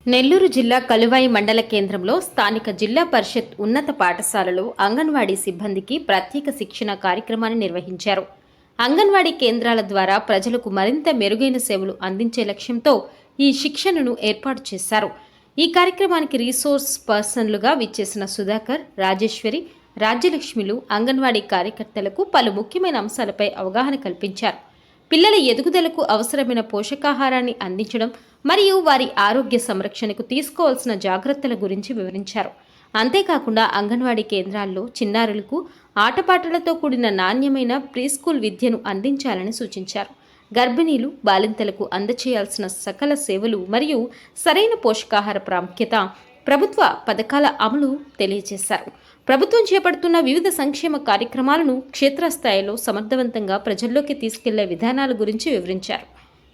నెల్లూరు జిల్లా కలువాయి మండల కేంద్రంలో స్థానిక జిల్లా పరిషత్ ఉన్నత పాఠశాలలో అంగన్వాడీ సిబ్బందికి ప్రత్యేక శిక్షణ కార్యక్రమాన్ని నిర్వహించారు. అంగన్వాడీ కేంద్రాల ద్వారా ప్రజలకు మరింత మెరుగైన సేవలు అందించే లక్ష్యంతో ఈ శిక్షణను ఏర్పాటు చేశారు. ఈ కార్యక్రమానికి రీసోర్స్ పర్సన్లుగా విచ్చేసిన సుధాకర్, రాజేశ్వరి, రాజ్యలక్ష్మిలు అంగన్వాడీ కార్యకర్తలకు పలు ముఖ్యమైన అంశాలపై అవగాహన కల్పించారు. పిల్లల ఎదుగుదలకు అవసరమైన పోషకాహారాన్ని అందించడం మరియు వారి ఆరోగ్య సంరక్షణకు తీసుకోవాల్సిన జాగ్రత్తల గురించి వివరించారు. అంతేకాకుండా అంగన్వాడీ కేంద్రాల్లో చిన్నారులకు ఆటపాటలతో కూడిన నాణ్యమైన ప్రీస్కూల్ విద్యను అందించాలని సూచించారు. గర్భిణీలు, బాలింతలకు అందచేయాల్సిన సకల సేవలు మరియు సరైన పోషకాహార ప్రాముఖ్యత, ప్రభుత్వ పథకాల అమలు తెలియజేశారు. ప్రభుత్వం చేపడుతున్న వివిధ సంక్షేమ కార్యక్రమాలను క్షేత్రస్థాయిలో సమర్థవంతంగా ప్రజల్లోకి తీసుకెళ్లే విధానాల గురించి వివరించారు.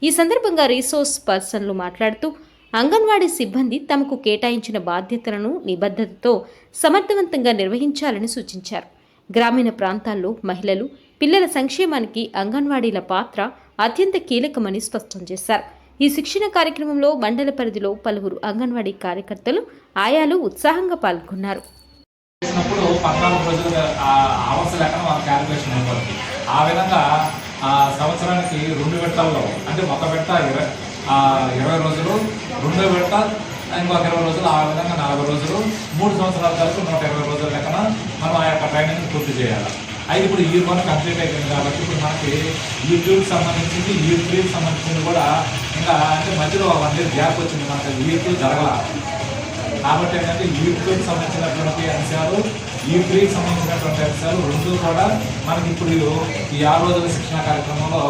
ఈ సందర్భంగా రీసోర్స్ పర్సన్లు మాట్లాడుతూ అంగన్వాడీ సిబ్బంది తమకు కేటాయించిన బాధ్యతలను నిబద్ధతతో సమర్థవంతంగా నిర్వహించాలని సూచించారు. గ్రామీణ ప్రాంతాల్లో మహిళలు, పిల్లల సంక్షేమానికి అంగన్వాడీల పాత్ర అత్యంత కీలకమని స్పష్టం చేశారు. ఈ శిక్షణ కార్యక్రమంలో మండల పరిధిలో పలువురు అంగన్వాడీ కార్యకర్తలు, ఆయాలు ఉత్సాహంగా పాల్గొన్నారు. 14 రోజులు అవర్స్ లెక్కన వాళ్ళ క్యాలిక్యులేషన్ అయిపోతుంది. ఆ విధంగా సంవత్సరానికి 2 విడతల్లో, అంటే ఒక విడత 20 రోజులు, రెండో విడత ఇంకొక 20 రోజులు, ఆ విధంగా 40 రోజులు, 3 సంవత్సరాల కలిసి 120 రోజుల లెక్కన మనం ఆ యొక్క ట్రైనింగ్ పూర్తి చేయాలి. అయితే ఇప్పుడు ఈ 1 కంప్లీట్ అయిపోయింది కాబట్టి ఇప్పుడు మనకి ఈ ట్యూబ్కి సంబంధించింది, ఈ 3కి సంబంధించింది కూడా ఇంకా అంటే మధ్యలో 1 ఇయర్ గ్యాప్ వచ్చింది, మనకి ఈ 2 జరగల. కాబట్టి ఏంటంటే ఈ 2కి సంబంధించినటువంటి అంశాలు, ఈ 3కి సంబంధించినటువంటి అంశాలు రెండు కూడా మనకి ఇప్పుడు ఈ 6 రోజుల శిక్షణ కార్యక్రమంలో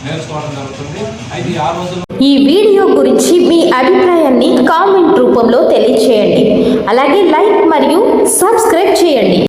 నేర్చుకోవడం జరుగుతుంది. అయితే ఈ 6 రోజులు ఈ వీడియో గురించి మీ అభిప్రాయాన్ని కామెంట్ రూపంలో తెలియజేయండి. అలాగే లైక్ మరియు సబ్స్క్రైబ్ చేయండి.